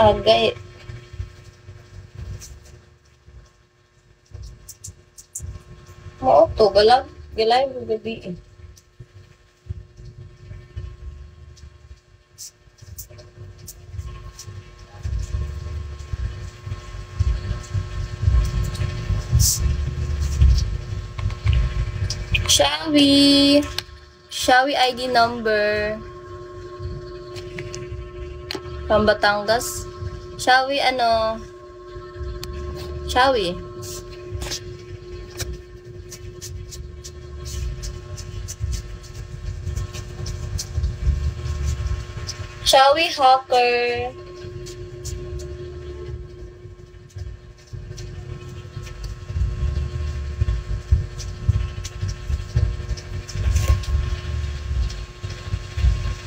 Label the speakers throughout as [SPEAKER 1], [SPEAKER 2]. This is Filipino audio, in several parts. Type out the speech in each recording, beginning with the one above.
[SPEAKER 1] Agay. Oo to, galay mo gabi eh. Shall we ID number from Batangas? Shall we hacker?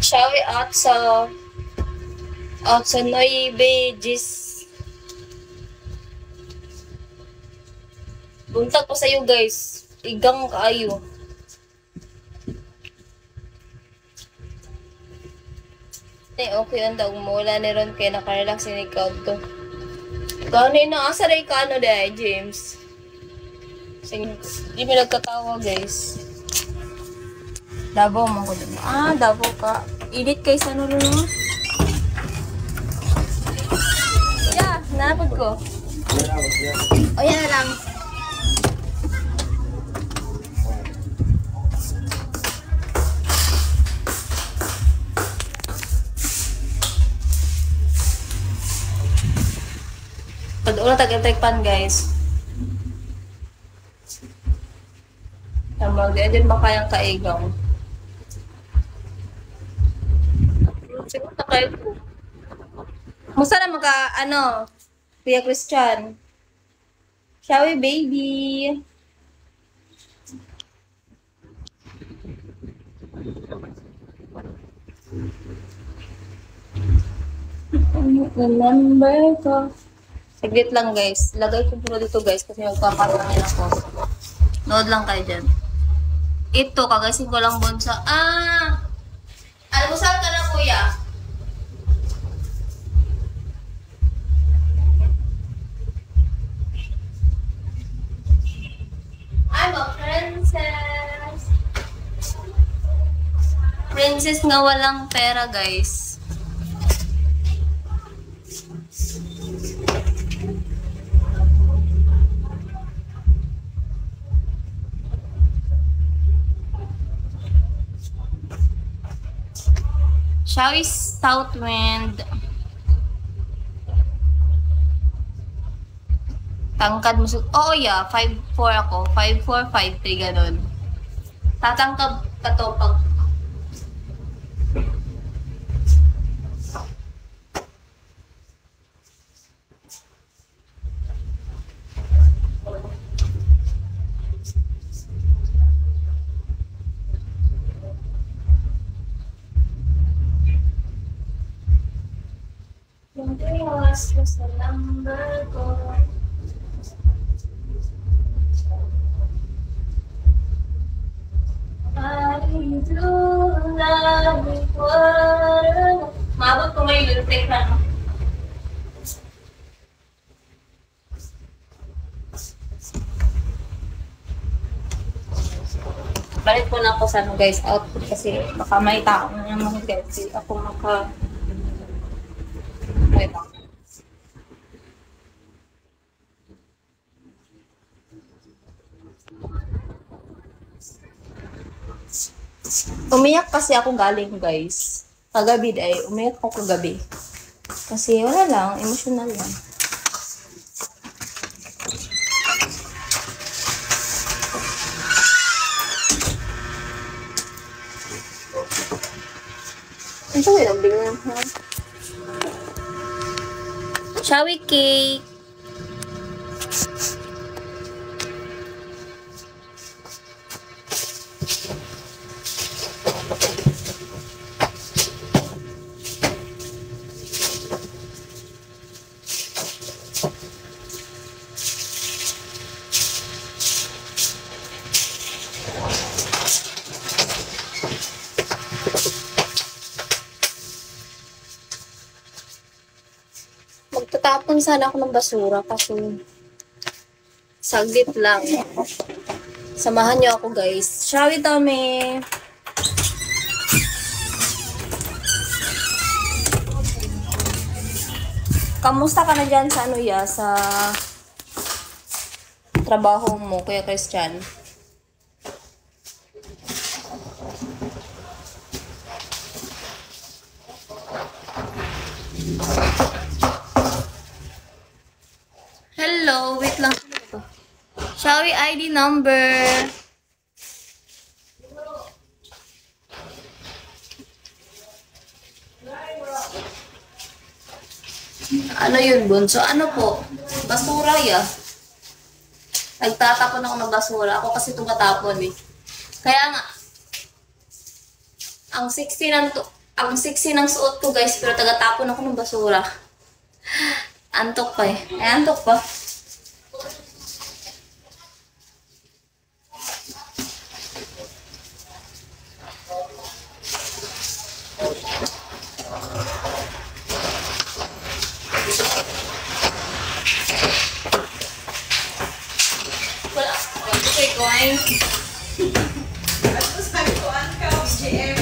[SPEAKER 1] Shall we out sa Noibe Gis? Buntag pa sa'yo guys. Igang kaayo. Okay ang daw mula ni Ron kay nakarelax ni Cloud to. Gano'n na asaray ka dahil James. Sige, di mo nagkatawa guys. Davao mo ko din. Davao ka. Init kay sa nulo. Yeah, napod ko. O yan na lang. Pag-ulang tag-pan guys. Tamag din ba kayang kaigaw? Siguro na kayo po. Musta na Kuya Christian? Shall we, baby? Remember ko. Saglit lang guys. Lagay ko puro dito guys kasi magpaparangin ako. Nood lang kayo dyan. Ito, kagasin ko lang bonsa. Almusal ka na kuya. I'm a princess. Princess nga walang pera guys. Shall we south wind? Tangkad mo. Oo, yeah. 5'4 ako. 5'4", 5'3", ganun. Tatangkad ka to pag... Iwas ko sa number ko. Mabot ko may lutek na. Balik ko na ako sa guys, output kasi baka may tao na naman guys. Ako wait lang. Umiyak kasi ako galing guys. Kagabi dahil umiyak ako kagabi. Kasi wala lang, emotional lang. Ito ay nabingan ha. Shall we cake? Magtatapon sana ako ng basura kasi saglit lang. Samahan niyo ako, guys. Shall we, Tommy? Kamusta ka na dyan sa sa trabaho mo, Kuya Christian? Hello, wait lang. Shall we ID number? Ano yun, Bunso? Ano po? Basura, ya. Nagtatapon ako ng basura. Ako kasi tumatapon eh. Kaya nga, ang sexy ng suot ko, guys, pero tagatapon ako ng basura. Antok pa eh. Ay, antok pa. Wala. Okay, going.
[SPEAKER 2] Tapos nagkuhan ka, GM.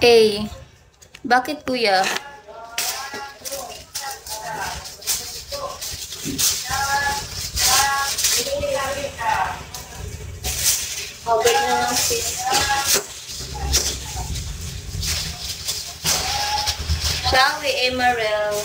[SPEAKER 1] Eh, bakit kuya? Hawag na lang sis. Shall we, Emerald?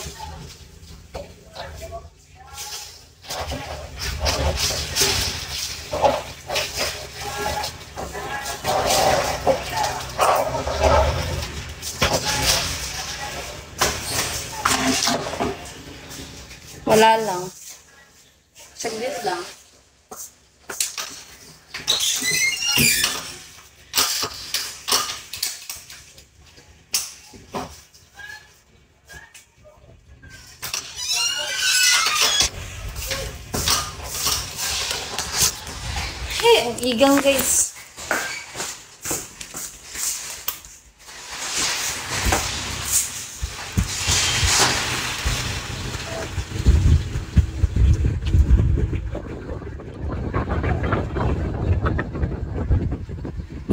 [SPEAKER 1] Wala lang. Saglit lang. Hey, ang igang, guys.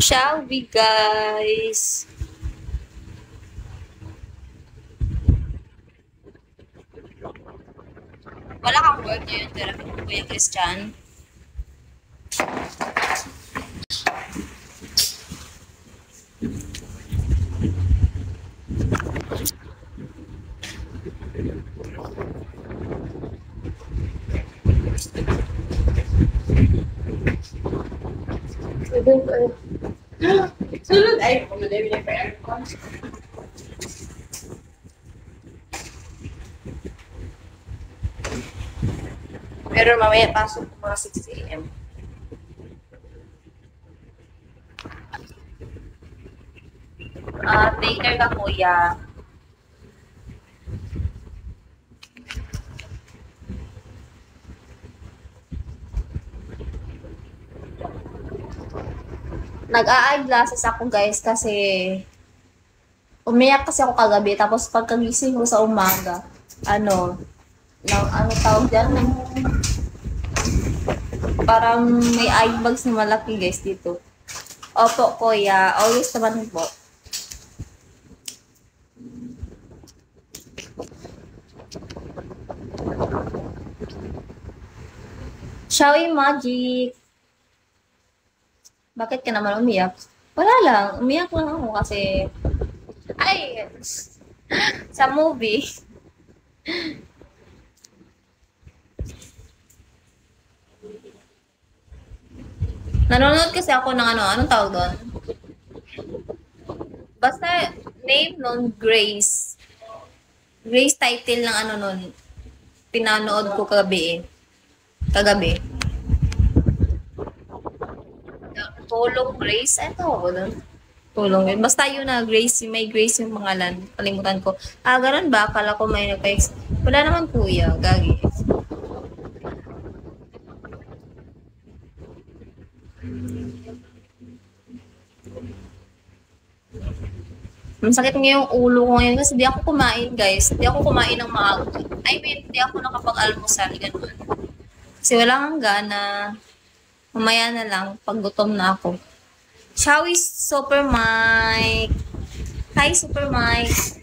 [SPEAKER 1] Shall we, guys? Wala kang work ngayon, therapy mo, Kuya Christian?
[SPEAKER 2] Sulod ay, kumaday na pa aircon.
[SPEAKER 1] Pero mamaya pasok ko mga 6 a.m. Taker ka, kuya. Nag-a-eyeglasses ako, guys, kasi umiyak kasi ako kagabi. Tapos pagkagising ko sa umaga, ano tawag dyan? Parang may eye bags na malaki, guys, dito. Opo, kuya. Always naman po. Shawi Magic. Bakit ka naman umiyak? Wala lang. Umiyak lang ako kasi ay sa movie. Nanonood kasi ako ng anong tawag doon? Basta name nun Grace. Grace title ng nun. Pinanood ko kagabi eh. Kagabi. Tulong Grace? Ay, tawag ko doon. Tulong yun. Basta yun na Grace, may Grace yung pangalan. Kalimutan ko. Ganun ba? Akala ko may nagpa-ex. Wala naman kuya. Gagi. Masakit nga yung ulo ko ngayon kasi di ako kumain, guys. Di ako kumain ng maaga. I mean, di ako nakapag-almusal, ganun. Kasi wala kang gana. Mamaya na lang, pag gutom na ako. Shall we, Super Mike? Hi, Super Mike.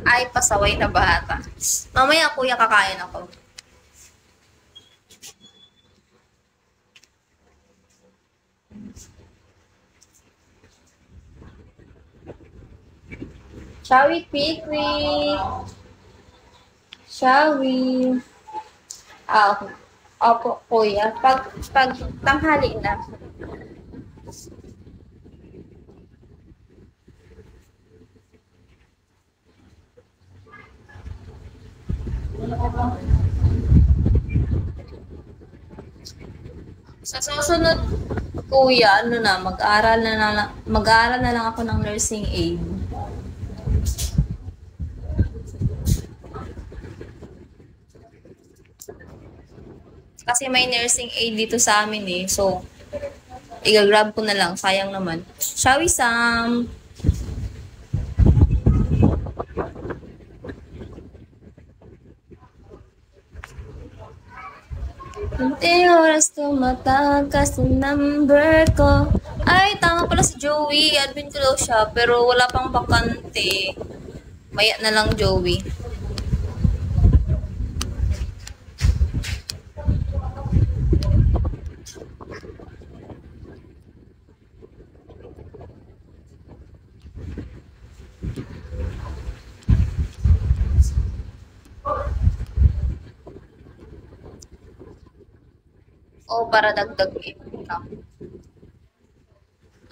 [SPEAKER 1] Ay, pasaway na bata. Mamaya, kuya, kakain ako. Shall we, quickly? Shall we? Okay. Opo, kuya. Pag tanghali na. Sa susunod, kuya, ano na, mag-aaral na lang ako ng nursing aid. Kasi may nursing aid dito sa amin eh. So, i-grab ko na lang. Sayang naman. Shall we, Sam? Hindi oras tumatawag ka sa number ko. Ay, tama pala si Joey. Admin ko daw siya. Pero wala pang bakante. Maya na lang, Joey. O para dagdag income.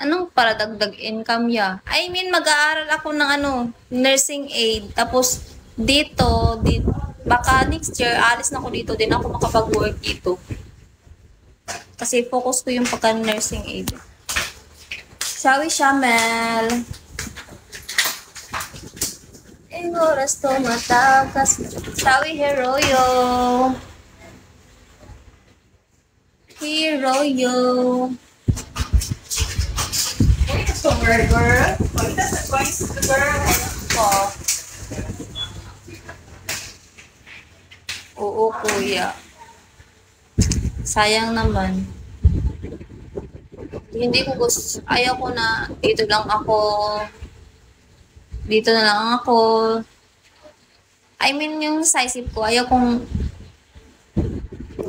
[SPEAKER 1] Anong para dagdag income ya? I mean, mag-aaral ako ng nursing aid. Tapos, dito, baka next year, alis na ako dito. Din ako makapag-work dito. Kasi focus ko yung pagka-nursing aid. Shall we, Shamel? Oras to matakas. Shall we, Heroyo? Heroyo.
[SPEAKER 2] Somewhere, girl. Why does it girl?
[SPEAKER 1] Oh. Oo, kuya. Sayang naman. Hindi ko gusto. Ayaw ko na dito lang ako. Dito na lang ako. I mean, yung sa isip ko, ayaw kong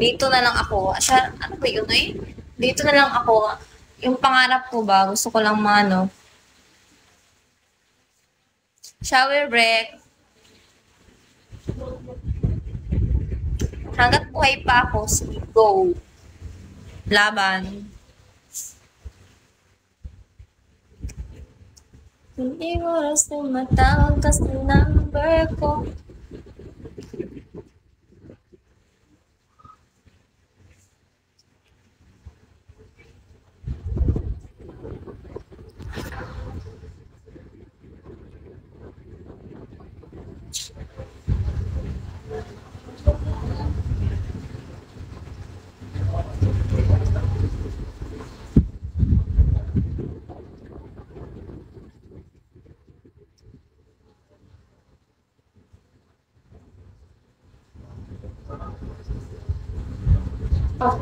[SPEAKER 1] dito na lang ako. Siya, ano ba yun eh? Dito na lang ako. Yung pangarap ko ba, gusto ko lang shower break. Hanggat buhay pa ako, sige, go. Laban. Hindi oras tumatawag ka sa number ko.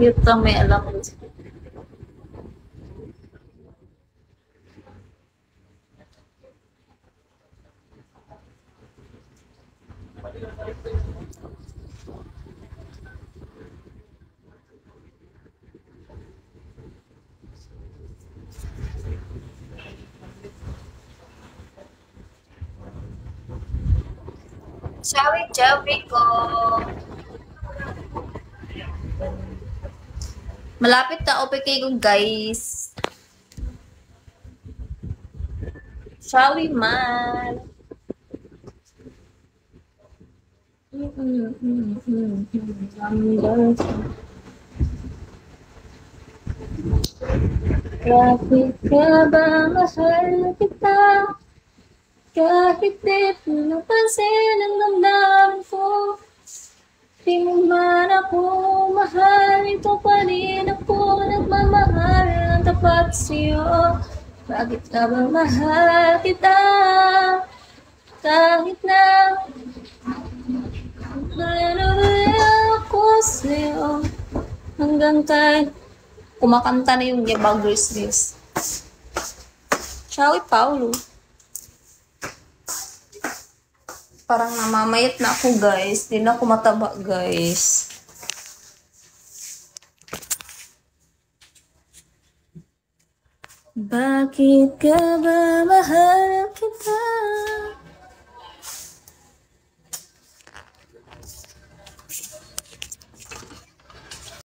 [SPEAKER 1] Cute ka, may alam mo. Shall we, Jericho? Malapit na OPK ko, guys. Shall we, man? Bakit ka ba mahal kita? Kahit di mo napansin ang damdamin ko. Di mo man ako mahal, ito pa rin ako nagmamahal ng tapat sa'yo. Bakit ka ba mahal kita? Kahit na mayroon ako sa'yo. Hanggang kay kumakanta na yung Yabang Grizzlies. Ciao, Paulo. Parang namamayat na ako, guys. Di na ako mataba, guys. Bakit ka ba mahal kita?